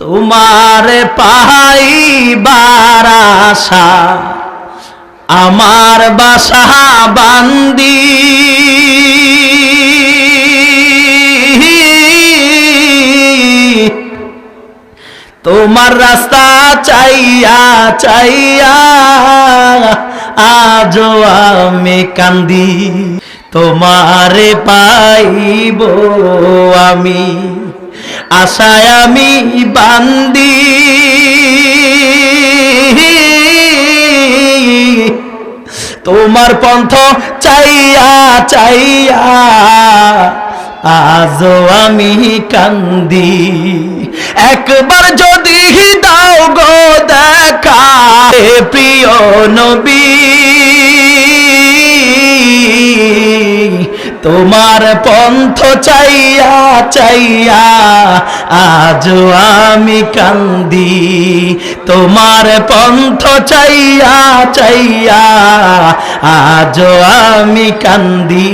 তোমার পাইবার আশা আমার বাসা বান্দি তোমার রাস্তা চাইয়া চাইয়া আজও আমি কান্দি তোমারে পাইব আমি আশায় আমি বান্দি তোমার পন্থ চাইয়া চাইয়া আজও আমি কান্দি একবার যদি দাও গো দেখা প্রিয় নবী তোমার পন্থ চাইয়া চাইয়া আজও আমি কান্দি তোমার পন্থ চাইয়া চাইয়া আজও আমি কান্দি।